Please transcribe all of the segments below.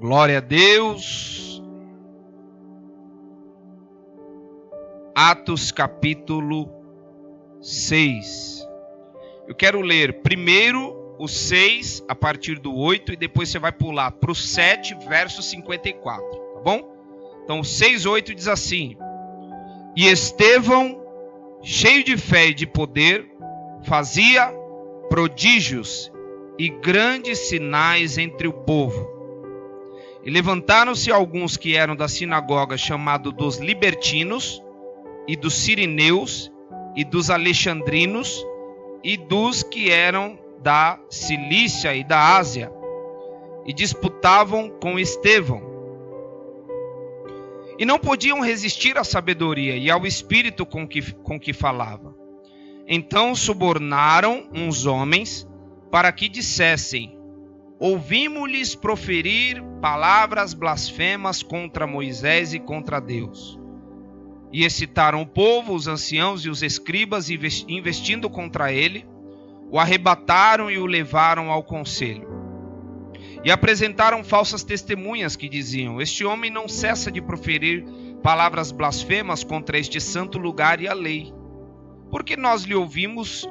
Glória a Deus. Atos capítulo 6. Eu quero ler primeiro o 6 a partir do 8 e depois você vai pular para o 7, verso 54, tá bom? Então 6, 8 diz assim: E Estevão, cheio de fé e de poder, fazia prodígios e grandes sinais entre o povo. E levantaram-se alguns que eram da sinagoga chamado dos libertinos, e dos sirineus, e dos alexandrinos, e dos que eram da Cilícia e da Ásia, e disputavam com Estevão. E não podiam resistir à sabedoria e ao espírito com que falava. Então subornaram uns homens para que dissessem: Ouvimos-lhes proferir palavras blasfemas contra Moisés e contra Deus. E excitaram o povo, os anciãos e os escribas, e investindo contra ele, o arrebataram e o levaram ao conselho. E apresentaram falsas testemunhas que diziam: Este homem não cessa de proferir palavras blasfemas contra este santo lugar e a lei. Porque nós lhe ouvimos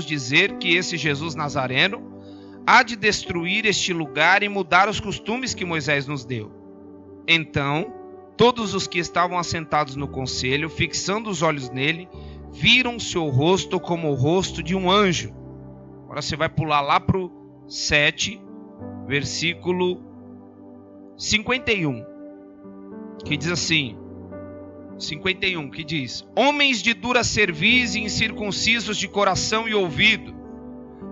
dizer que esse Jesus Nazareno há de destruir este lugar e mudar os costumes que Moisés nos deu. Então, todos os que estavam assentados no conselho, fixando os olhos nele, viram seu rosto como o rosto de um anjo. Agora você vai pular lá para o 7, versículo 51, que diz assim: 51, que diz: Homens de dura cerviz e incircuncisos de coração e ouvido,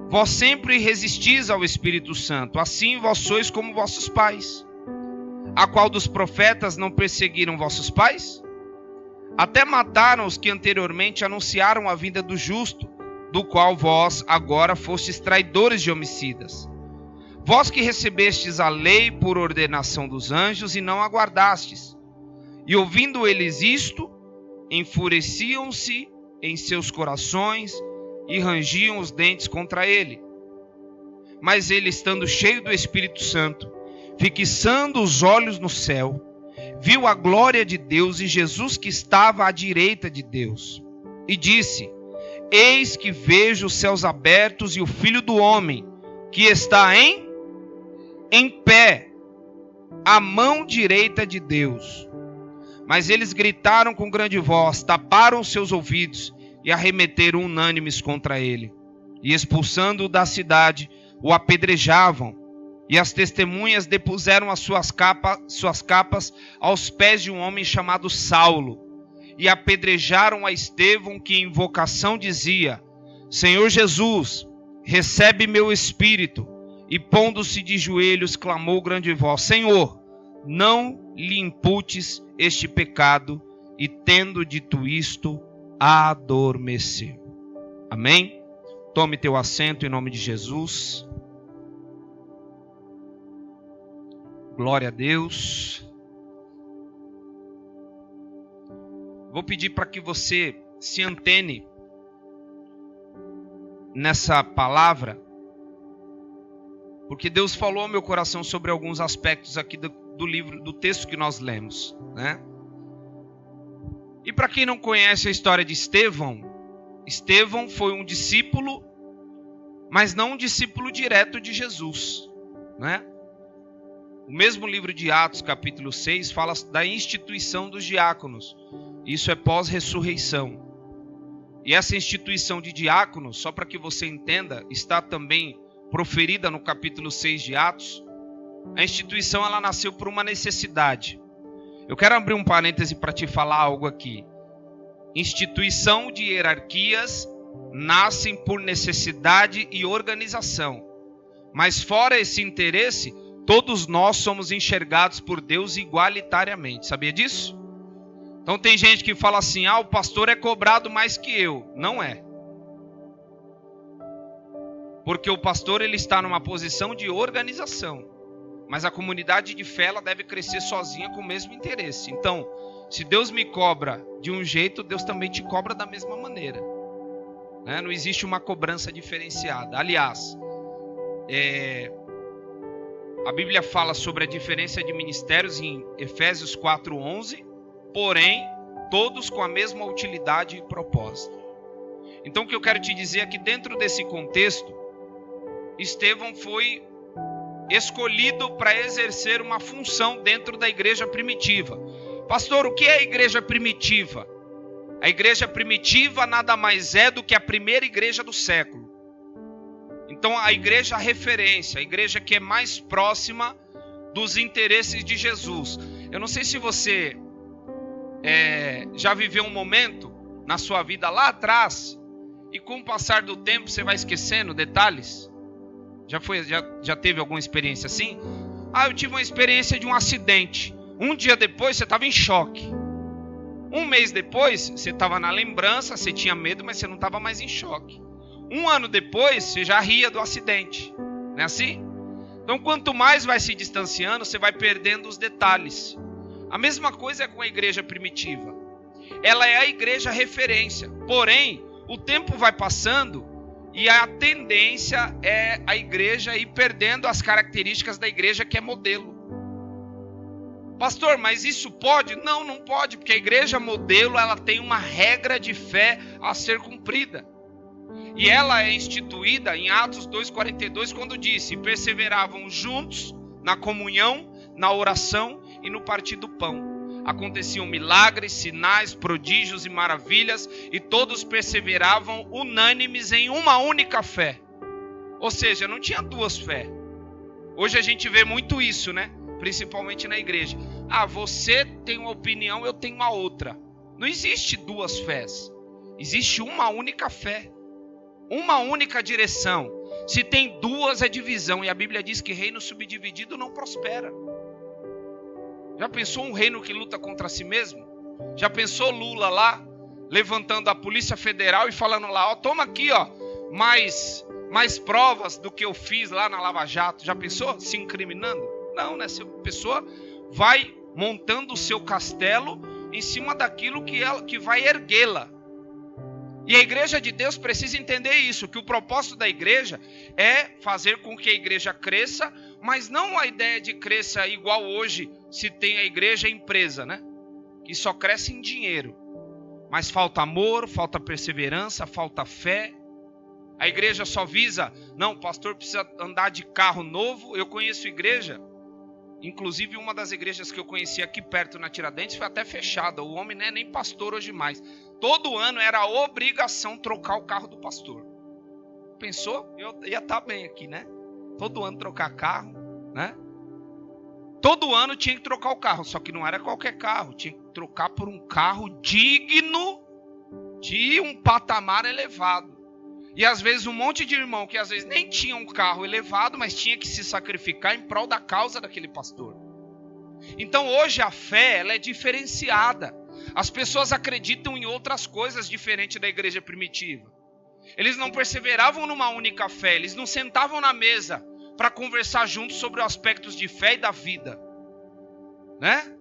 vós sempre resistis ao Espírito Santo, assim vós sois como vossos pais. A qual dos profetas não perseguiram vossos pais? Até mataram os que anteriormente anunciaram a vinda do justo, do qual vós agora fostes traidores e homicidas. Vós que recebestes a lei por ordenação dos anjos e não aguardastes. E ouvindo eles isto, enfureciam-se em seus corações e rangiam os dentes contra ele. Mas ele, estando cheio do Espírito Santo, fixando os olhos no céu, viu a glória de Deus e Jesus que estava à direita de Deus. E disse: Eis que vejo os céus abertos e o Filho do Homem, que está em pé, à mão direita de Deus. Mas eles gritaram com grande voz, taparam seus ouvidos e arremeteram unânimes contra ele. E expulsando-o da cidade, o apedrejavam. E as testemunhas depuseram as suas capas aos pés de um homem chamado Saulo. E apedrejaram a Estevão, que em invocação dizia: Senhor Jesus, recebe meu espírito. E pondo-se de joelhos, clamou grande voz: Senhor, não lhe imputes este pecado. E tendo dito isto, adormeceu. Amém? Tome teu assento em nome de Jesus. Glória a Deus. Vou pedir para que você se antene nessa palavra, porque Deus falou ao meu coração sobre alguns aspectos aqui do livro, do texto que nós lemos, né? E para quem não conhece a história de Estevão, Estevão foi um discípulo, mas não um discípulo direto de Jesus, né? O mesmo livro de Atos, capítulo 6, fala da instituição dos diáconos. Isso é pós-ressurreição. E essa instituição de diáconos, só para que você entenda, está também proferida no capítulo 6 de Atos. A instituição, ela nasceu por uma necessidade. Eu quero abrir um parêntese para te falar algo aqui. Instituição de hierarquias nascem por necessidade e organização. Mas fora esse interesse, todos nós somos enxergados por Deus igualitariamente. Sabia disso? Então tem gente que fala assim: o pastor é cobrado mais que eu. Não é. Porque o pastor, ele está numa posição de organização. Mas a comunidade de fé, ela deve crescer sozinha com o mesmo interesse. Então, se Deus me cobra de um jeito, Deus também te cobra da mesma maneira, né? Não existe uma cobrança diferenciada. Aliás, A Bíblia fala sobre a diferença de ministérios em Efésios 4:11, porém, todos com a mesma utilidade e propósito. Então o que eu quero te dizer é que dentro desse contexto, Estevão foi escolhido para exercer uma função dentro da igreja primitiva. Pastor, o que é a igreja primitiva? A igreja primitiva nada mais é do que a primeira igreja do século. Então a igreja referência, a igreja que é mais próxima dos interesses de Jesus. Eu não sei se você já viveu um momento na sua vida lá atrás e com o passar do tempo você vai esquecendo detalhes. Já teve alguma experiência assim? Eu tive uma experiência de um acidente. Um dia depois você estava em choque. Um mês depois você estava na lembrança, você tinha medo, mas você não estava mais em choque. Um ano depois você já ria do acidente. Não é assim? Então quanto mais vai se distanciando, você vai perdendo os detalhes. A mesma coisa é com a igreja primitiva. Ela é a igreja referência. Porém, o tempo vai passando e a tendência é a igreja ir perdendo as características da igreja que é modelo. Pastor, mas isso pode? Não, não pode, porque a igreja modelo ela tem uma regra de fé a ser cumprida. E ela é instituída em Atos 2,42, quando disse: perseveravam juntos na comunhão, na oração e no partir do pão. Aconteciam milagres, sinais, prodígios e maravilhas, e todos perseveravam unânimes em uma única fé. Ou seja, não tinha duas fés. Hoje a gente vê muito isso, né? Principalmente na igreja. Você tem uma opinião, eu tenho uma outra. Não existe duas fés. Existe uma única fé. Uma única direção. Se tem duas é divisão. E a Bíblia diz que reino subdividido não prospera. Já pensou um reino que luta contra si mesmo? Já pensou Lula lá, levantando a Polícia Federal e falando lá, toma aqui, mais provas do que eu fiz lá na Lava Jato. Já pensou? Se incriminando? Não, né? Essa pessoa vai montando o seu castelo em cima daquilo que vai erguê-la. E a igreja de Deus precisa entender isso, que o propósito da igreja é fazer com que a igreja cresça, mas não a ideia de cresça igual hoje se tem a igreja empresa, né? Que só cresce em dinheiro. Mas falta amor, falta perseverança, falta fé. A igreja só visa, não, o pastor precisa andar de carro novo. Eu conheço igreja, inclusive uma das igrejas que eu conheci aqui perto na Tiradentes foi até fechada. O homem não é nem pastor hoje mais. Todo ano era obrigação trocar o carro do pastor. Pensou? Eu ia estar bem aqui, né? Todo ano trocar carro, né? Todo ano tinha que trocar o carro, só que não era qualquer carro. Tinha que trocar por um carro digno de um patamar elevado. E às vezes um monte de irmão que às vezes nem tinha um carro elevado, mas tinha que se sacrificar em prol da causa daquele pastor. Então hoje a fé ela é diferenciada. As pessoas acreditam em outras coisas diferentes da igreja primitiva. Eles não perseveravam numa única fé, eles não sentavam na mesa para conversar juntos sobre os aspectos de fé e da vida, né?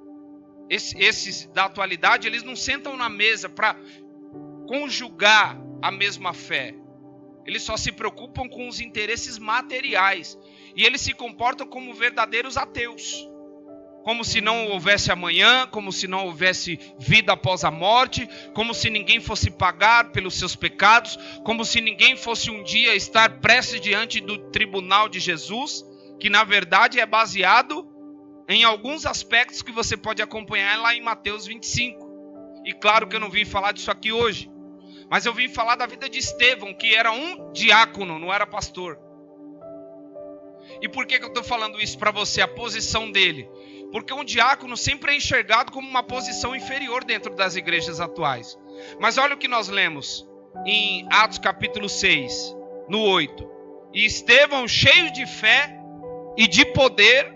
Esses da atualidade, eles não sentam na mesa para conjugar a mesma fé. Eles só se preocupam com os interesses materiais. E eles se comportam como verdadeiros ateus. Como se não houvesse amanhã, como se não houvesse vida após a morte, como se ninguém fosse pagar pelos seus pecados, como se ninguém fosse um dia estar prestes diante do tribunal de Jesus, que na verdade é baseado em alguns aspectos que você pode acompanhar lá em Mateus 25. E claro que eu não vim falar disso aqui hoje, mas eu vim falar da vida de Estevão, que era um diácono, não era pastor. E por que eu estou falando isso para você, a posição dele? Porque um diácono sempre é enxergado como uma posição inferior dentro das igrejas atuais. Mas olha o que nós lemos em Atos capítulo 6, no 8. E Estevão, cheio de fé e de poder,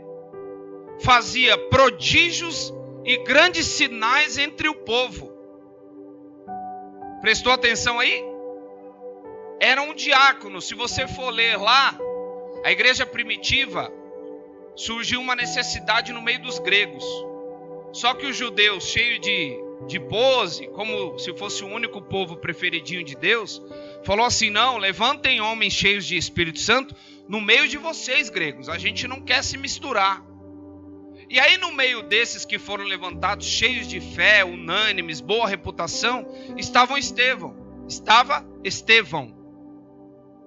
fazia prodígios e grandes sinais entre o povo. Prestou atenção aí? Era um diácono. Se você for ler lá, a igreja primitiva, surgiu uma necessidade no meio dos gregos. Só que os judeus, cheios de pose, como se fosse o único povo preferidinho de Deus, falou assim, não, levantem homens cheios de Espírito Santo, no meio de vocês, gregos. A gente não quer se misturar. E aí no meio desses que foram levantados, cheios de fé, unânimes, boa reputação, estava Estevão,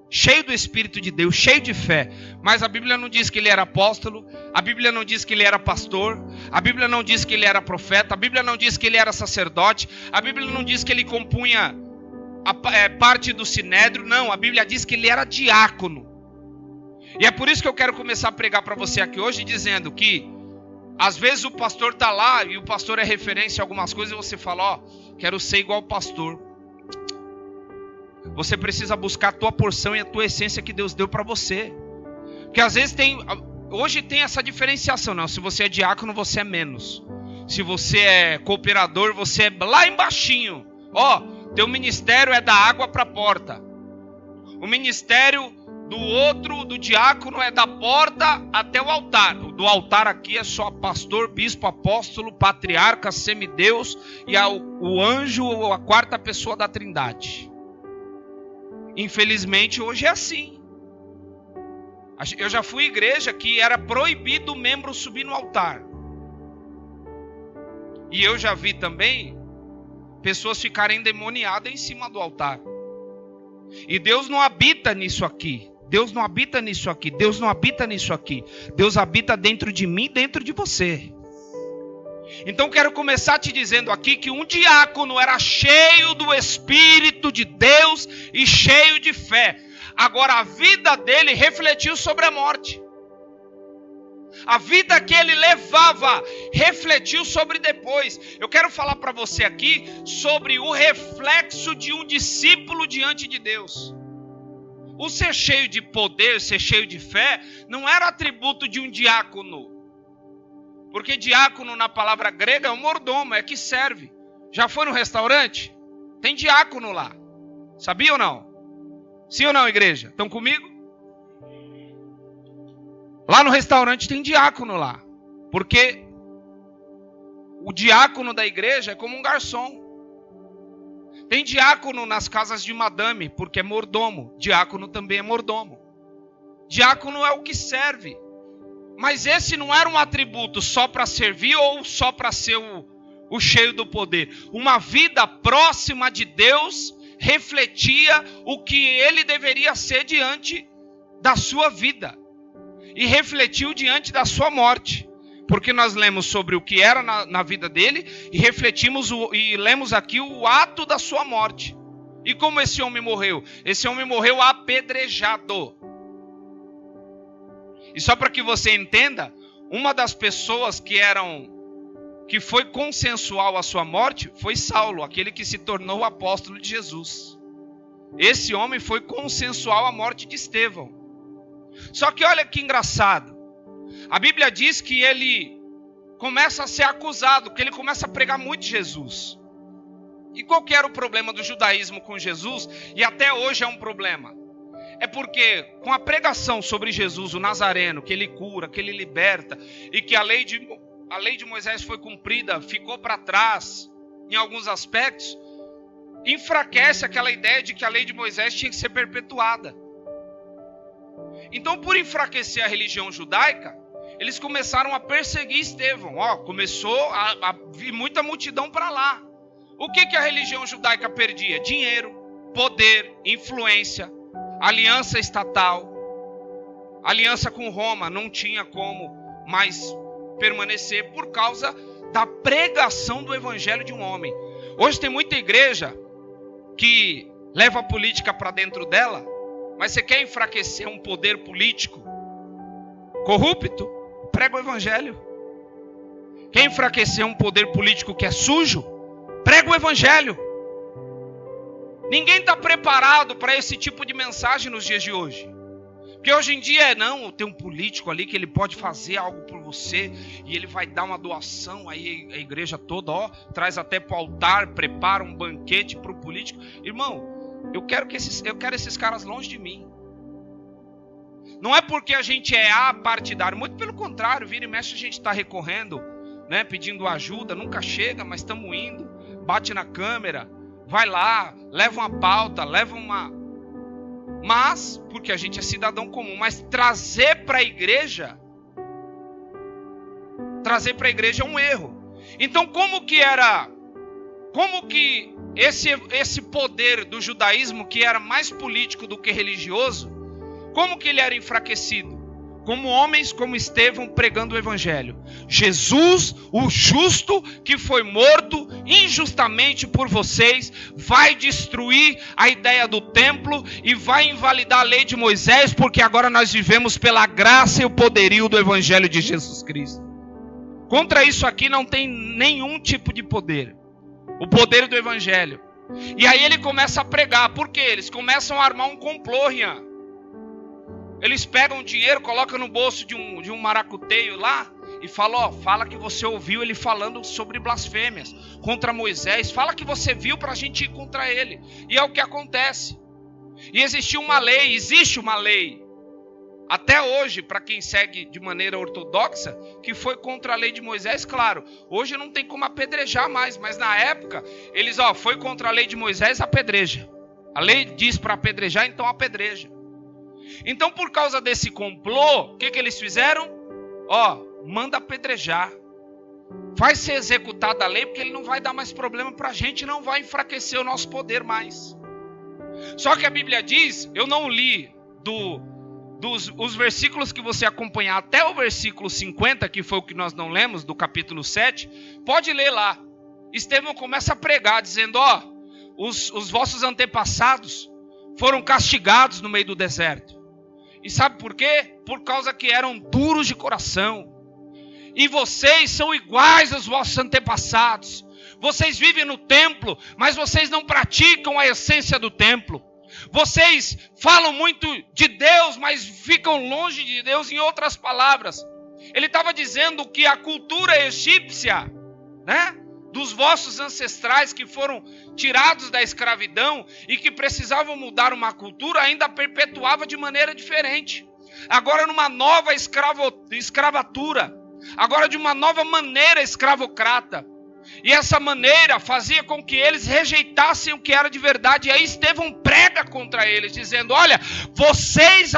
cheio do Espírito de Deus, cheio de fé. Mas a Bíblia não diz que ele era apóstolo, a Bíblia não diz que ele era pastor, a Bíblia não diz que ele era profeta, a Bíblia não diz que ele era sacerdote, a Bíblia não diz que ele compunha parte do sinédrio. Não, a Bíblia diz que ele era diácono. E é por isso que eu quero começar a pregar para você aqui hoje, dizendo que às vezes o pastor está lá e o pastor é referência a algumas coisas e você fala, quero ser igual o pastor. Você precisa buscar a tua porção e a tua essência que Deus deu para você. Porque às vezes hoje tem essa diferenciação, não, se você é diácono você é menos. Se você é cooperador você é lá embaixinho. Teu ministério é da água para a porta. O ministério do diácono é da porta até o altar. Do altar aqui é só pastor, bispo, apóstolo, patriarca, semideus e o anjo ou a quarta pessoa da Trindade. Infelizmente hoje é assim. Eu já fui igreja que era proibido o membro subir no altar. E eu já vi também pessoas ficarem endemoniadas em cima do altar. E Deus não habita nisso aqui. Deus não habita nisso aqui. Deus não habita nisso aqui. Deus habita dentro de mim, dentro de você. Então quero começar te dizendo aqui que um diácono era cheio do Espírito de Deus e cheio de fé. Agora a vida dele refletiu sobre a morte. A vida que ele levava refletiu sobre depois. Eu quero falar para você aqui sobre o reflexo de um discípulo diante de Deus. O ser cheio de poder, ser cheio de fé, não era atributo de um diácono. Porque diácono na palavra grega é um mordomo, é que serve. Já foi no restaurante? Tem diácono lá. Sabia ou não? Sim ou não, igreja? Estão comigo? Lá no restaurante tem diácono lá. Porque o diácono da igreja é como um garçom. Tem diácono nas casas de madame, porque é mordomo. Diácono também é mordomo. Diácono é o que serve. Mas esse não era um atributo só para servir ou só para ser o cheio do poder. Uma vida próxima de Deus refletia o que ele deveria ser diante da sua vida. E refletiu diante da sua morte. Porque nós lemos sobre o que era na vida dele e refletimos e lemos aqui o ato da sua morte. E como esse homem morreu? Esse homem morreu apedrejado. E só para que você entenda, uma das pessoas que foi consensual à sua morte foi Saulo, aquele que se tornou o apóstolo de Jesus. Esse homem foi consensual à morte de Estevão. Só que olha que engraçado. A Bíblia diz que ele começa a ser acusado, que ele começa a pregar muito Jesus. E qual que era o problema do judaísmo com Jesus? E até hoje é um problema. É porque com a pregação sobre Jesus, o Nazareno, que ele cura, que ele liberta, e que a lei de Moisés foi cumprida, ficou para trás em alguns aspectos, enfraquece aquela ideia de que a lei de Moisés tinha que ser perpetuada. Então, por enfraquecer a religião judaica, eles começaram a perseguir Estevão. Começou a vir muita multidão para lá. O que a religião judaica perdia? Dinheiro, poder, influência, aliança estatal. Aliança com Roma não tinha como mais permanecer por causa da pregação do evangelho de um homem. Hoje tem muita igreja que leva a política para dentro dela, mas você quer enfraquecer um poder político corrupto? Prega o evangelho. Quer enfraquecer um poder político que é sujo? Prega o evangelho. Ninguém está preparado para esse tipo de mensagem nos dias de hoje. Porque hoje em dia tem um político ali que ele pode fazer algo por você e ele vai dar uma doação, aí a igreja toda, traz até para o altar, prepara um banquete para o político. Irmão, eu quero esses caras longe de mim. Não é porque a gente é apartidário, muito pelo contrário, vira e mexe a gente está recorrendo, né, pedindo ajuda, nunca chega, mas estamos indo, bate na câmera, vai lá, leva uma pauta, leva Mas, porque a gente é cidadão comum, mas trazer para a igreja é um erro. Então como que esse poder do judaísmo, que era mais político do que religioso, como que ele era enfraquecido? Como homens como Estevão pregando o evangelho. Jesus, o justo, que foi morto injustamente por vocês, vai destruir a ideia do templo e vai invalidar a lei de Moisés, porque agora nós vivemos pela graça e o poderio do evangelho de Jesus Cristo. Contra isso aqui não tem nenhum tipo de poder. O poder do evangelho. E aí ele começa a pregar. Por quê? Eles começam a armar um complô, Rian. Eles pegam dinheiro, colocam no bolso de um maracuteio lá e falam, fala que você ouviu ele falando sobre blasfêmias contra Moisés. Fala que você viu para a gente ir contra ele. E é o que acontece. E existe uma lei, até hoje, para quem segue de maneira ortodoxa, que foi contra a lei de Moisés, claro. Hoje não tem como apedrejar mais, mas na época, eles, foi contra a lei de Moisés, apedreja. A lei diz para apedrejar, então apedreja. Então, por causa desse complô, o que eles fizeram? Manda apedrejar. Vai ser executada a lei, porque ele não vai dar mais problema para a gente, não vai enfraquecer o nosso poder mais. Só que a Bíblia diz, eu não li os versículos que você acompanhar até o versículo 50, que foi o que nós não lemos, do capítulo 7, pode ler lá. Estevão começa a pregar, dizendo, os vossos antepassados foram castigados no meio do deserto. E sabe por quê? Por causa que eram duros de coração. E vocês são iguais aos vossos antepassados. Vocês vivem no templo, mas vocês não praticam a essência do templo. Vocês falam muito de Deus, mas ficam longe de Deus. Em outras palavras, ele estava dizendo que a cultura egípcia, dos vossos ancestrais que foram tirados da escravidão e que precisavam mudar uma cultura, ainda perpetuava de maneira diferente. Agora numa nova escravatura, agora de uma nova maneira escravocrata. E essa maneira fazia com que eles rejeitassem o que era de verdade. E aí Estevão prega contra eles, dizendo, olha, vocês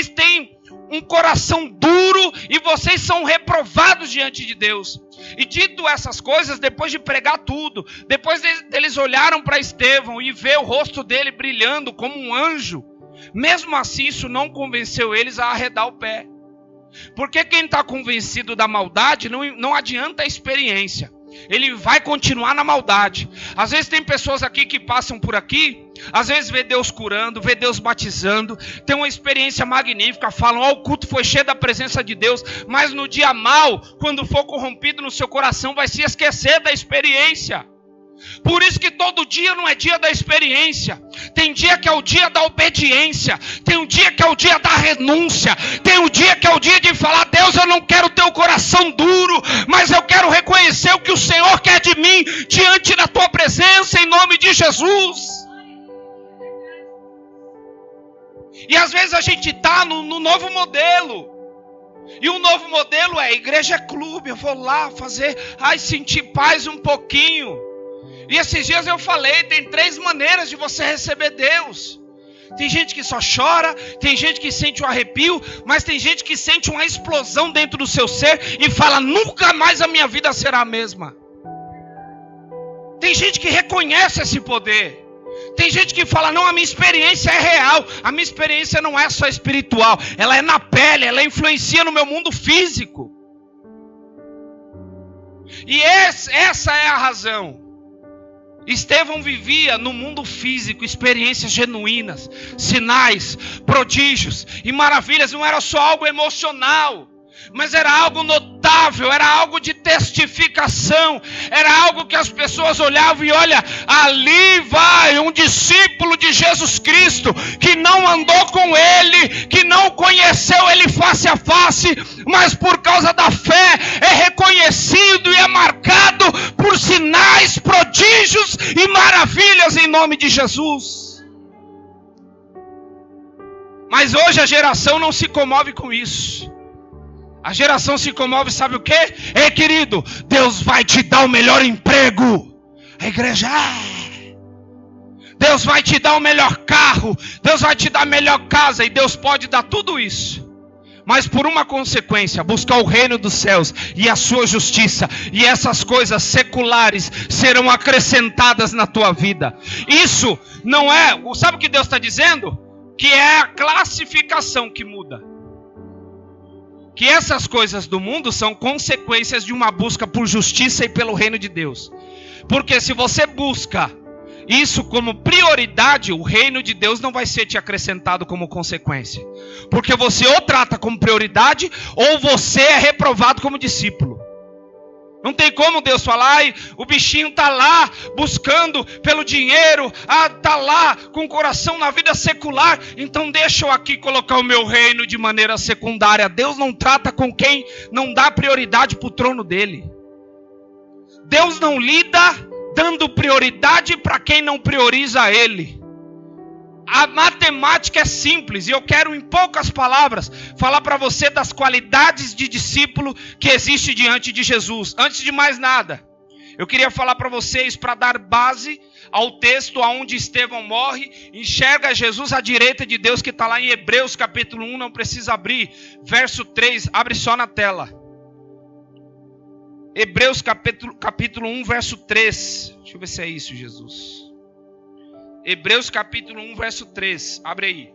têm um coração duro e vocês são reprovados diante de Deus. E dito essas coisas, depois de pregar tudo, depois eles olharam para Estevão e ver o rosto dele brilhando como um anjo, mesmo assim isso não convenceu eles a arredar o pé. Porque quem está convencido da maldade não adianta a experiência. Ele vai continuar na maldade. Às vezes tem pessoas aqui que passam por aqui, às vezes vê Deus curando, vê Deus batizando, tem uma experiência magnífica, falam, o culto foi cheio da presença de Deus, mas no dia mau, quando for corrompido no seu coração, vai se esquecer da experiência. Por isso que todo dia não é dia da experiência. Tem dia que é o dia da obediência. Tem um dia que é o dia da renúncia. Tem um dia que é o dia de falar, Deus, eu não quero ter o coração duro, mas eu quero reconhecer o que o Senhor quer de mim diante da tua presença, em nome de Jesus. E às vezes a gente está no novo modelo. E o novo modelo é igreja clube. Eu vou lá fazer, sentir paz um pouquinho. E esses dias eu falei, tem 3 maneiras de você receber Deus. Tem gente que só chora, tem gente que sente um arrepio, mas tem gente que sente uma explosão dentro do seu ser e fala, nunca mais a minha vida será a mesma. Tem gente que reconhece esse poder. Tem gente que fala, não, a minha experiência é real. A minha experiência não é só espiritual, ela é na pele, ela influencia no meu mundo físico. E essa é a razão. Estevão vivia no mundo físico experiências genuínas, sinais, prodígios e maravilhas. Não era só algo emocional, mas era algo notável, era algo de testificação, era algo que as pessoas olhavam e olha, ali vai um discípulo de Jesus Cristo, que não andou com ele, que não conheceu ele face a face, mas por causa da fé é reconhecido e é marcado por sinais, prodígios e maravilhas em nome de Jesus. Mas hoje a geração não se comove com isso. A geração se comove, sabe o quê? Ei, querido, Deus vai te dar o melhor emprego. A igreja, Deus vai te dar o melhor carro, Deus vai te dar a melhor casa, e Deus pode dar tudo isso. Mas por uma consequência, buscar o reino dos céus e a sua justiça, e essas coisas seculares serão acrescentadas na tua vida. Isso não é, sabe o que Deus está dizendo? Que é a classificação que muda. Que essas coisas do mundo são consequências de uma busca por justiça e pelo reino de Deus. Porque se você busca isso como prioridade, o reino de Deus não vai ser te acrescentado como consequência. Porque você ou trata como prioridade, ou você é reprovado como discípulo. Não tem como Deus falar, ai, o bichinho está lá buscando pelo dinheiro, está lá com o coração na vida secular, então deixa eu aqui colocar o meu reino de maneira secundária. Deus não trata com quem não dá prioridade para o trono dele. Deus não lida dando prioridade para quem não prioriza ele. A matemática é simples, e eu quero em poucas palavras falar para você das qualidades de discípulo que existe diante de Jesus. Antes de mais nada, eu queria falar para vocês, para dar base ao texto onde Estevão morre, enxerga Jesus à direita de Deus, que está lá em Hebreus capítulo 1, não precisa abrir, verso 3, abre só na tela. Hebreus capítulo 1, verso 3. Deixa eu ver se é isso, Jesus. Hebreus capítulo 1, verso 3. Abre aí.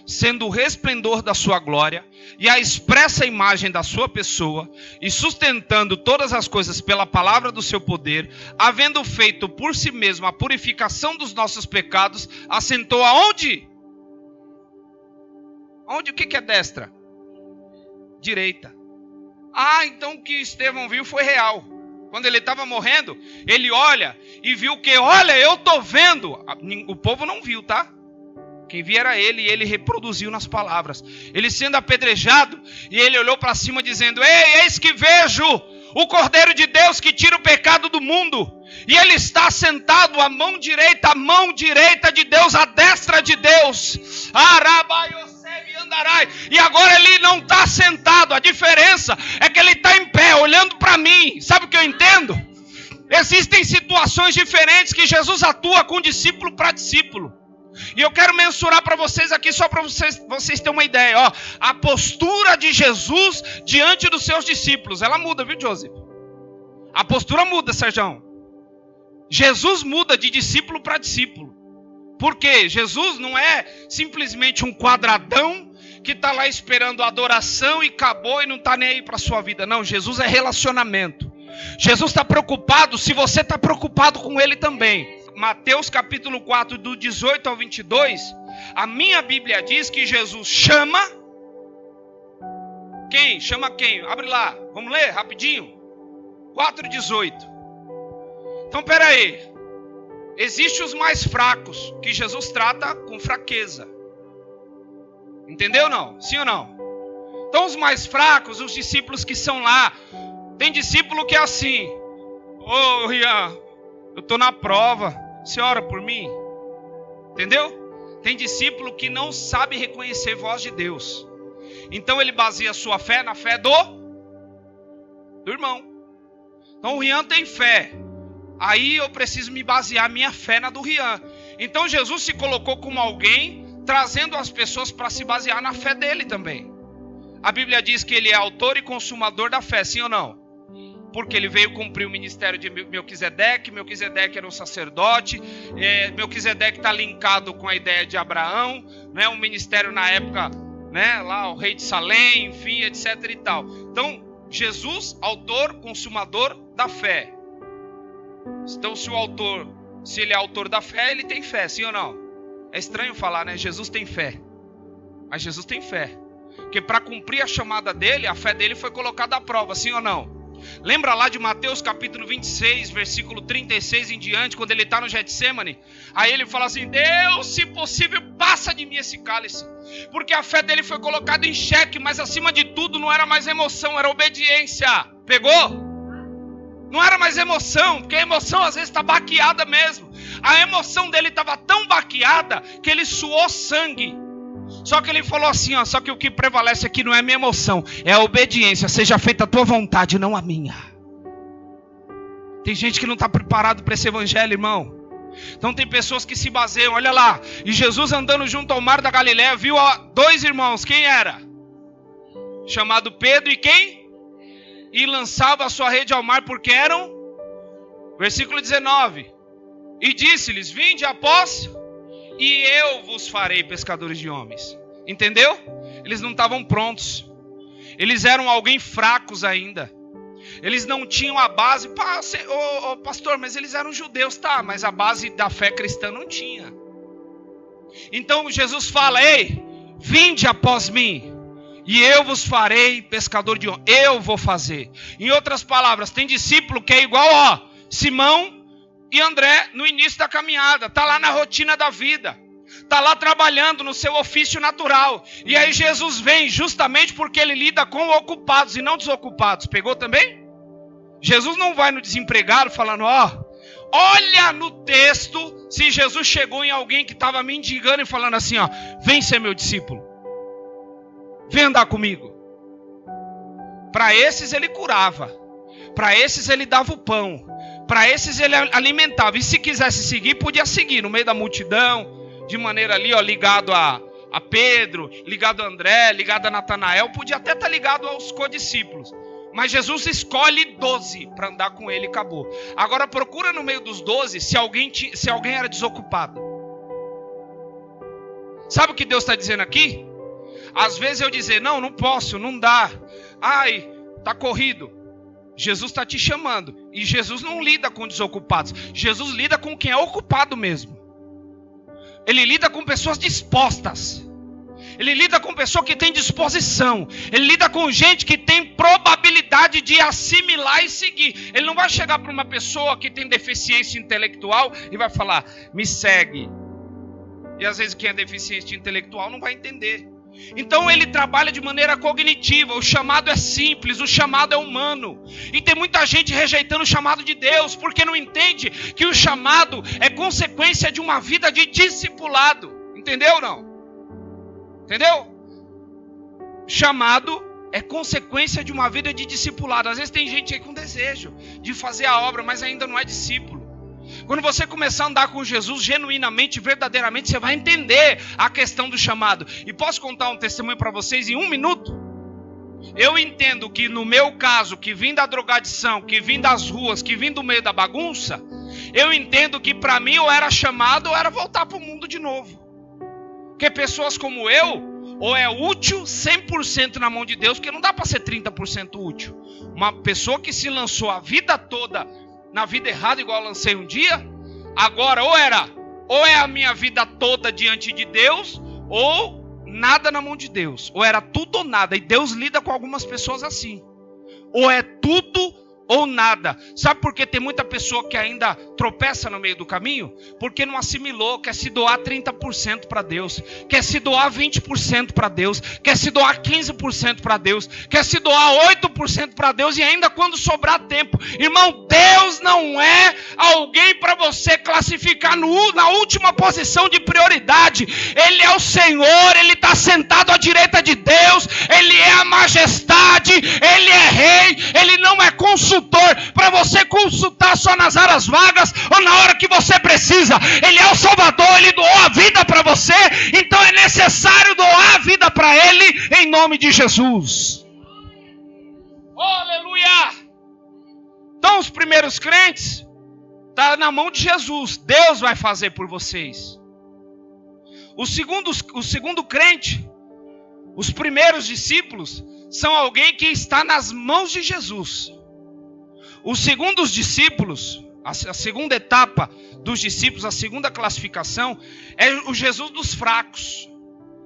Sendo o resplendor da sua glória e a expressa imagem da sua pessoa, e sustentando todas as coisas pela palavra do seu poder, havendo feito por si mesmo a purificação dos nossos pecados, assentou aonde? Onde? O que é destra? Direita. Ah, então o que Estevão viu foi real. Quando ele estava morrendo, ele olha e viu que, olha, eu estou vendo. O povo não viu, tá? Quem via era ele, e ele reproduziu nas palavras. Ele sendo apedrejado, e ele olhou para cima dizendo, ei, eis que vejo o Cordeiro de Deus que tira o pecado do mundo. E ele está sentado à mão direita de Deus, à destra de Deus. E agora ele não está sentado. A diferença é que ele está em pé, olhando para mim. Sabe o que eu entendo? Existem situações diferentes que Jesus atua com discípulo para discípulo. E eu quero mensurar para vocês aqui, só para vocês terem uma ideia. Ó, a postura de Jesus diante dos seus discípulos, ela muda, viu, Joseph? A postura muda, Sérgio. Jesus muda de discípulo para discípulo. Por quê? Jesus não é simplesmente um quadradão que está lá esperando a adoração e acabou e não está nem aí para a sua vida. Não, Jesus é relacionamento. Jesus está preocupado se você está preocupado com ele também. Mateus capítulo 4, do 18 ao 22, a minha Bíblia diz que Jesus chama quem? Chama quem? Abre lá, vamos ler rapidinho. 4:18. Então pera aí. Existem os mais fracos, que Jesus trata com fraqueza. Entendeu não? Sim ou não? Então os mais fracos, os discípulos que são lá. Tem discípulo que é assim. Ô Rian, eu estou na prova, você ora por mim? Entendeu? Tem discípulo que não sabe reconhecer a voz de Deus. Então ele baseia a sua fé na fé do irmão. Então o Rian tem fé. Aí eu preciso me basear minha fé na do Rian. Então Jesus se colocou como alguém, trazendo as pessoas para se basear na fé dele também. A Bíblia diz que ele é autor e consumador da fé, sim ou não? Porque ele veio cumprir o ministério de Melquisedeque. Melquisedeque era um sacerdote. Melquisedeque está linkado com a ideia de Abraão, né? Um ministério na época, né? Lá o rei de Salém, enfim, etc e tal. Então Jesus, autor, consumador da fé. Então se ele é autor da fé, ele tem fé, sim ou não? É estranho falar, né? Jesus tem fé. Mas Jesus tem fé. Porque para cumprir a chamada dele, a fé dele foi colocada à prova, sim ou não? Lembra lá de Mateus capítulo 26, versículo 36 em diante, quando ele está no Getsemane? Aí ele fala assim, Deus, se possível, passa de mim esse cálice. Porque a fé dele foi colocada em xeque, mas acima de tudo não era mais emoção, era obediência. Pegou? Não era mais emoção, porque a emoção às vezes está baqueada mesmo. A emoção dele estava tão baqueada que ele suou sangue. Só que ele falou assim, ó, só que o que prevalece aqui não é a minha emoção, é a obediência. Seja feita a tua vontade, não a minha. Tem gente que não está preparado para esse evangelho, irmão. Então tem pessoas que se baseiam, olha lá. E Jesus andando junto ao mar da Galileia viu dois irmãos. Quem era? Chamado Pedro e quem? E lançava a sua rede ao mar porque eram? Versículo 19. E disse-lhes, vinde após, e eu vos farei pescadores de homens. Entendeu? Eles não estavam prontos. Eles eram alguém fracos ainda. Eles não tinham a base. Pastor, mas eles eram judeus. Tá, mas a base da fé cristã não tinha. Então Jesus fala, ei, vinde após mim, e eu vos farei pescador de homens. Eu vou fazer. Em outras palavras, tem discípulo que é igual, Simão e André no início da caminhada. Está lá na rotina da vida. Está lá trabalhando no seu ofício natural. E aí Jesus vem justamente porque ele lida com ocupados e não desocupados. Pegou também? Jesus não vai no desempregado falando, olha no texto se Jesus chegou em alguém que estava mendigando e falando assim, vem ser meu discípulo. Vem andar comigo. Para esses ele curava. Para esses ele dava o pão. Para esses ele alimentava. E se quisesse seguir, podia seguir no meio da multidão. De maneira ali, ligado a Pedro, ligado a André, ligado a Natanael. Podia até estar ligado aos codiscípulos. Mas Jesus escolhe 12 para andar com ele e acabou. Agora procura no meio dos 12 se alguém era desocupado. Sabe o que Deus está dizendo aqui? Às vezes eu dizer, não posso, não dá. Ai, está corrido. Jesus está te chamando. E Jesus não lida com desocupados. Jesus lida com quem é ocupado mesmo. Ele lida com pessoas dispostas. Ele lida com pessoa que tem disposição. Ele lida com gente que tem probabilidade de assimilar e seguir. Ele não vai chegar para uma pessoa que tem deficiência intelectual e vai falar, me segue. E às vezes quem é deficiente intelectual não vai entender. Então ele trabalha de maneira cognitiva. O chamado é simples, o chamado é humano. E tem muita gente rejeitando o chamado de Deus, porque não entende que o chamado é consequência de uma vida de discipulado. Entendeu ou não? Entendeu? Chamado é consequência de uma vida de discipulado. Às vezes tem gente aí com desejo de fazer a obra, mas ainda não é discípulo. Quando você começar a andar com Jesus genuinamente, verdadeiramente, você vai entender a questão do chamado. E posso contar um testemunho para vocês em 1 minuto? Eu entendo que no meu caso, que vim da drogadição, que vim das ruas, que vim do meio da bagunça, eu entendo que para mim ou era chamado ou era voltar para o mundo de novo. Porque pessoas como eu, ou é útil 100% na mão de Deus, porque não dá para ser 30% útil. Uma pessoa que se lançou a vida toda na vida errada, igual eu lancei um dia, agora ou é a minha vida toda diante de Deus, ou nada na mão de Deus. Ou era tudo ou nada. E Deus lida com algumas pessoas assim. Ou é tudo ou nada. Sabe por que tem muita pessoa que ainda tropeça no meio do caminho? Porque não assimilou, quer se doar 30% para Deus, quer se doar 20% para Deus, quer se doar 15% para Deus, quer se doar 8% para Deus e ainda quando sobrar tempo. Irmão, Deus não é alguém para você classificar na última posição de prioridade. Ele é o Senhor, Ele está sentado à direita de Deus, Ele é a majestade, Ele é rei, Ele não é consultor para você consultar só nas horas vagas ou na hora que você precisa. Ele é o Salvador, Ele doou a vida para você, então é necessário doar a vida para Ele em nome de Jesus. Oh, aleluia! Então os primeiros crentes estão na mão de Jesus. Deus vai fazer por vocês. O segundo crente, os primeiros discípulos, são alguém que está nas mãos de Jesus. Os segundos discípulos, a segunda etapa dos discípulos, a segunda classificação, é o Jesus dos fracos.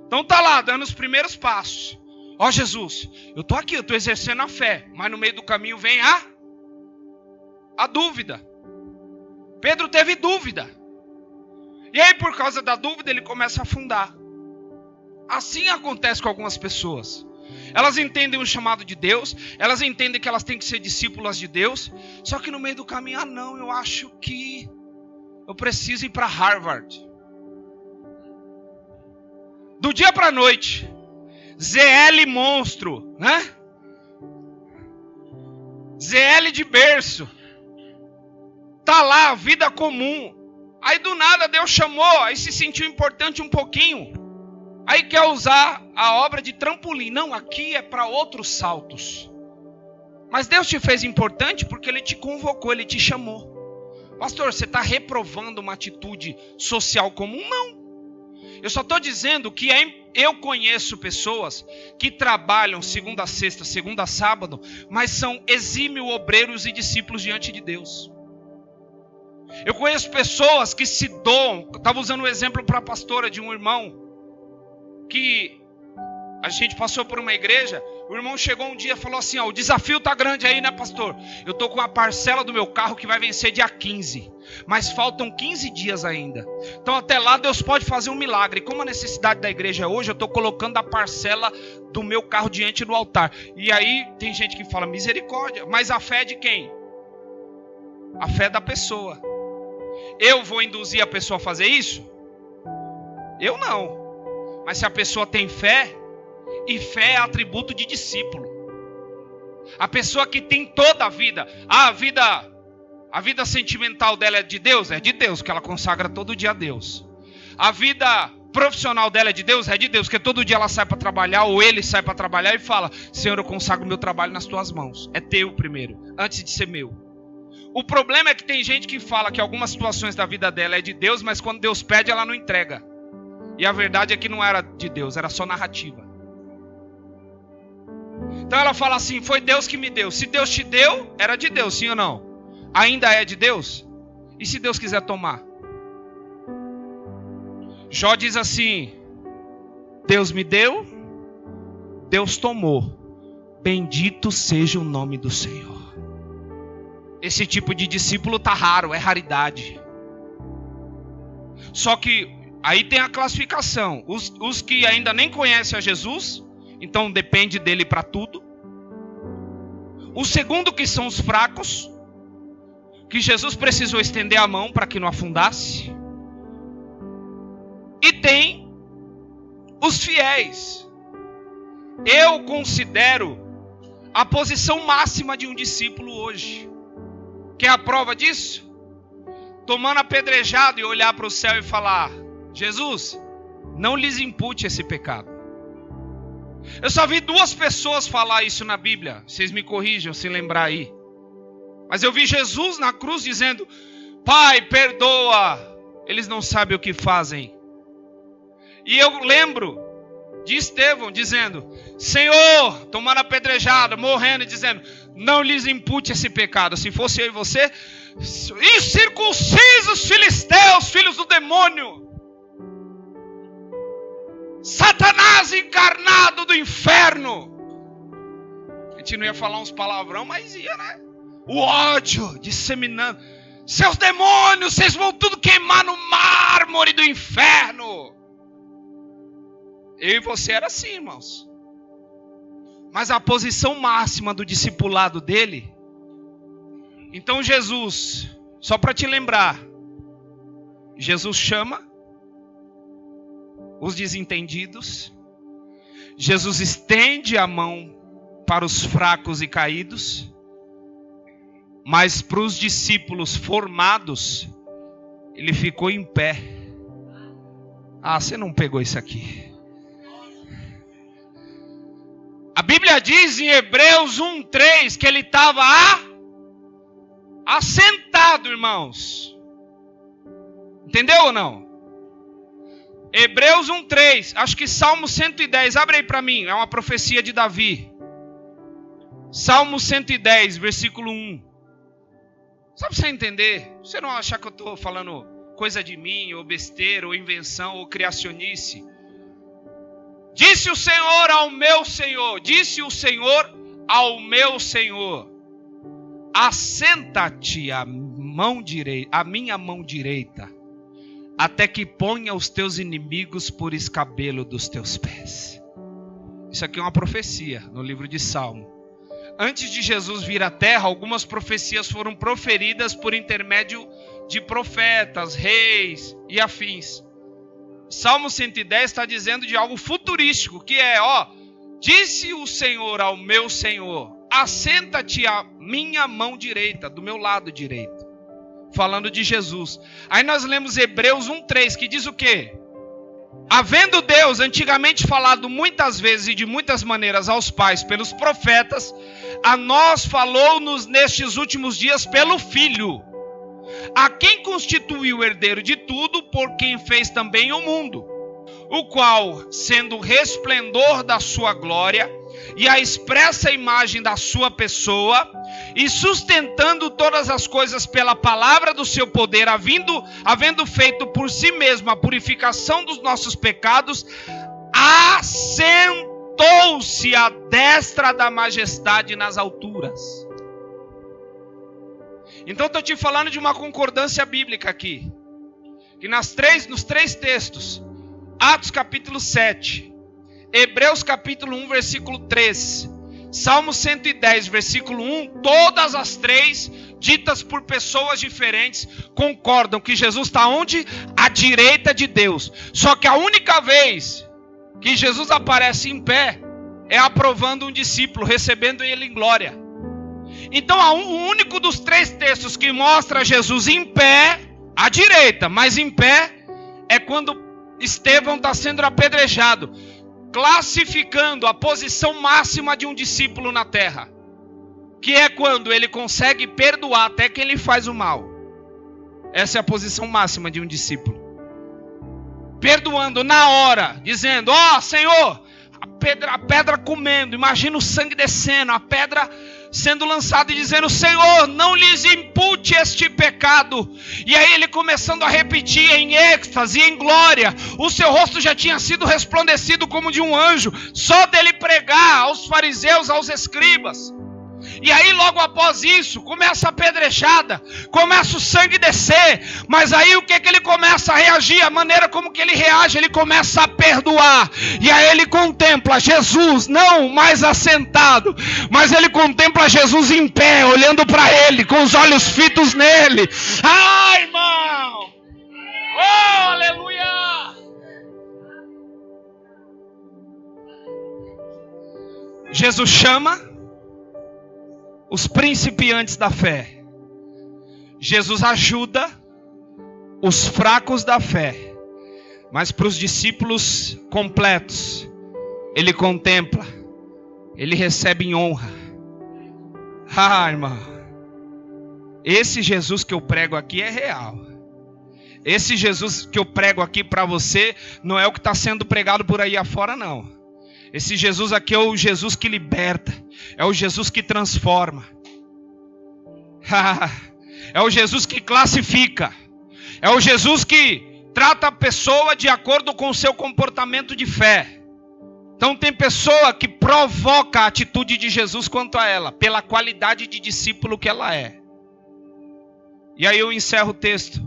Então está lá, dando os primeiros passos. Ó Jesus, eu estou aqui, eu estou exercendo a fé, mas no meio do caminho vem a dúvida. Pedro teve dúvida. E aí por causa da dúvida ele começa a afundar. Assim acontece com algumas pessoas. Elas entendem o chamado de Deus, elas entendem que elas têm que ser discípulas de Deus, só que no meio do caminho, não, eu acho que eu preciso ir para Harvard. Do dia para a noite, ZL monstro, né? ZL de berço, tá lá, vida comum, Aí do nada Deus chamou, aí se sentiu importante um pouquinho. Aí quer usar a obra de trampolim. Não, aqui é para outros saltos. Mas Deus te fez importante porque Ele te convocou, Ele te chamou. Pastor, você está reprovando uma atitude social comum? Não. Eu só estou dizendo que eu conheço pessoas que trabalham segunda a sexta, segunda a sábado, mas são exímios obreiros e discípulos diante de Deus. Eu conheço pessoas que se doam. Eu estava usando um exemplo para a pastora de um irmão que a gente passou por uma igreja. O irmão chegou um dia e falou assim: ó, o desafio tá grande aí, né, pastor? Eu tô com uma parcela do meu carro que vai vencer dia 15, mas faltam 15 dias ainda. Então até lá Deus pode fazer um milagre. Como a necessidade da igreja hoje, eu tô colocando a parcela do meu carro diante do altar. E aí tem gente que fala: misericórdia, mas a fé é de quem? A fé da pessoa. Eu vou induzir a pessoa a fazer isso? Eu não. Mas se a pessoa tem fé, e fé é atributo de discípulo. A pessoa que tem toda a vida, a vida sentimental dela é de Deus? É de Deus, que ela consagra todo dia a Deus. A vida profissional dela é de Deus? É de Deus, que todo dia ela sai para trabalhar, ou ele sai para trabalhar e fala: Senhor, eu consagro meu trabalho nas tuas mãos. É teu primeiro, antes de ser meu. O problema é que tem gente que fala que algumas situações da vida dela é de Deus, mas quando Deus pede, ela não entrega. E a verdade é que não era de Deus, era só narrativa. Então ela fala assim: foi Deus que me deu. Se Deus te deu, era de Deus, sim ou não? Ainda é de Deus? E se Deus quiser tomar? Jó diz assim: Deus me deu, Deus tomou. Bendito seja o nome do Senhor. Esse tipo de discípulo tá raro, é raridade. Só que aí tem a classificação. Os que ainda nem conhecem a Jesus, então depende dele para tudo. O segundo, que são os fracos, que Jesus precisou estender a mão para que não afundasse. E tem os fiéis. Eu considero a posição máxima de um discípulo hoje. Quer a prova disso? Tomando apedrejado e olhar para o céu e falar: Jesus, não lhes impute esse pecado. Eu só vi 2 pessoas falar isso na Bíblia. Vocês me corrijam se lembrar aí. Mas eu vi Jesus na cruz dizendo: Pai, perdoa, eles não sabem o que fazem. E eu lembro de Estevão dizendo: Senhor, tomando apedrejada, morrendo e dizendo: não lhes impute esse pecado. Se fosse eu e você, incircuncisos filisteus, filhos do demônio, Satanás encarnado do inferno. A gente não ia falar uns palavrão, mas ia, né? O ódio disseminando: seus demônios, vocês vão tudo queimar no mármore do inferno. Eu e você era assim, irmãos. Mas a posição máxima do discipulado dele. Então Jesus, só para te lembrar, Jesus chama os desentendidos. Jesus estende a mão para os fracos e caídos. Mas para os discípulos formados, ele ficou em pé. Ah, você não pegou isso aqui. A Bíblia diz em Hebreus 1:3 que ele estava assentado, irmãos. Entendeu ou não? Hebreus 1:3, acho que Salmo 110, abre aí para mim, é uma profecia de Davi. Salmo 110, versículo 1. Só para você entender, você não achar que eu estou falando coisa de mim, ou besteira, ou invenção, ou criacionice. Disse o Senhor ao meu Senhor, disse o Senhor ao meu Senhor: assenta-te à minha mão direita, até que ponha os teus inimigos por escabelo dos teus pés. Isso aqui é uma profecia no livro de Salmo. Antes de Jesus vir à terra, algumas profecias foram proferidas por intermédio de profetas, reis e afins. Salmo 110 está dizendo de algo futurístico, que é, disse o Senhor ao meu Senhor: assenta-te à minha mão direita, do meu lado direito. falando de Jesus. Aí nós lemos Hebreus 1:3, que diz o quê? Havendo Deus antigamente falado muitas vezes e de muitas maneiras aos pais pelos profetas, a nós falou-nos nestes últimos dias pelo Filho, a quem constituiu o herdeiro de tudo, por quem fez também o mundo, o qual, sendo o resplendor da sua glória e a expressa imagem da sua pessoa, e sustentando todas as coisas pela palavra do seu poder, havendo feito por si mesmo a purificação dos nossos pecados, assentou-se à destra da majestade nas alturas. Então estou te falando de uma concordância bíblica aqui, que nos três textos, Atos capítulo 7, Hebreus capítulo 1, versículo 13, Salmo 110, versículo 1, todas as três, ditas por pessoas diferentes, concordam que Jesus está onde? À direita de Deus. Só que a única vez que Jesus aparece em pé é aprovando um discípulo, recebendo ele em glória. Então o único dos três textos que mostra Jesus em pé, à direita, mas em pé, é quando Estevão está sendo apedrejado, classificando a posição máxima de um discípulo na terra, que é quando ele consegue perdoar até quem lhe faz o mal. Essa é a posição máxima de um discípulo, perdoando na hora, dizendo: ó, Senhor, a pedra comendo, imagina o sangue descendo, a pedra sendo lançada e dizendo: Senhor, não lhes impute este pecado. E aí ele começando a repetir em êxtase, em glória, o seu rosto já tinha sido resplandecido como de um anjo, só dele pregar aos fariseus, aos escribas. E aí logo após isso, começa a apedrejada, começa o sangue descer, mas aí o que ele começa a reagir, a maneira como que ele reage, ele começa a perdoar, e aí ele contempla Jesus, não mais assentado, mas ele contempla Jesus em pé, olhando para ele, com os olhos fitos nele. Ai, irmão! Oh, aleluia! Jesus chama os principiantes da fé. Jesus ajuda os fracos da fé. Mas para os discípulos completos, ele contempla, ele recebe em honra. Ah, irmão, esse Jesus que eu prego aqui é real. Esse Jesus que eu prego aqui para você não é o que está sendo pregado por aí afora, não. Esse Jesus aqui é o Jesus que liberta, é o Jesus que transforma, é o Jesus que classifica, é o Jesus que trata a pessoa de acordo com o seu comportamento de fé. Então tem pessoa que provoca a atitude de Jesus quanto a ela, pela qualidade de discípulo que ela é. E aí eu encerro o texto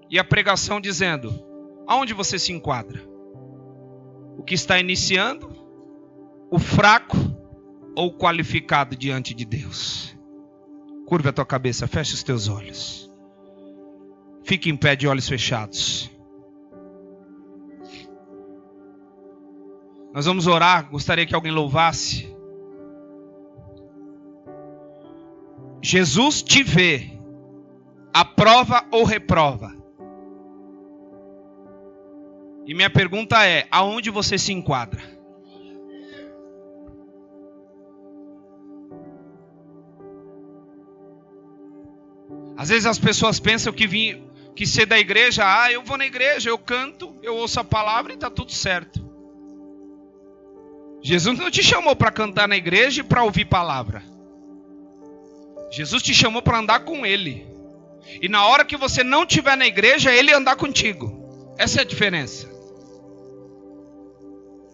e a pregação dizendo: aonde você se enquadra? O que está iniciando? O fraco ou o qualificado diante de Deus? Curva a tua cabeça, fecha os teus olhos. Fique em pé de olhos fechados. Nós vamos orar, gostaria que alguém louvasse. Jesus te vê, aprova ou reprova? E minha pergunta é: aonde você se enquadra? Às vezes as pessoas pensam que ser da igreja, eu vou na igreja, eu canto, eu ouço a palavra e está tudo certo. Jesus não te chamou para cantar na igreja e para ouvir palavra. Jesus te chamou para andar com Ele. E na hora que você não estiver na igreja, Ele andar contigo. Essa é a diferença.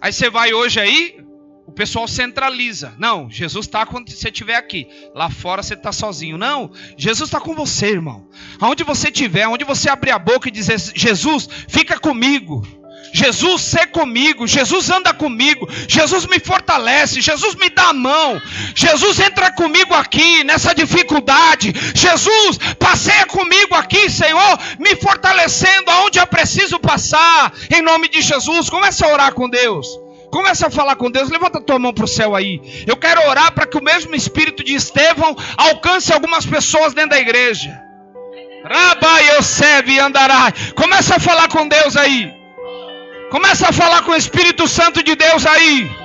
Aí você vai hoje aí, o pessoal centraliza. Não, Jesus está quando você estiver aqui. Lá fora você está sozinho. Não, Jesus está com você, irmão. Aonde você estiver, onde você abrir a boca e dizer: Jesus, fica comigo. Jesus, sê comigo. Jesus, anda comigo. Jesus, me fortalece. Jesus, me dá a mão. Jesus, entra comigo aqui nessa dificuldade. Jesus, passeia comigo aqui, Senhor, me fortalecendo aonde eu preciso passar. Em nome de Jesus, começa a orar com Deus. Começa a falar com Deus. Levanta a tua mão para o céu aí. Eu quero orar para que o mesmo espírito de Estevão alcance algumas pessoas dentro da igreja. Rabai Yosef andará. Começa a falar com Deus aí. Começa a falar com o Espírito Santo de Deus aí.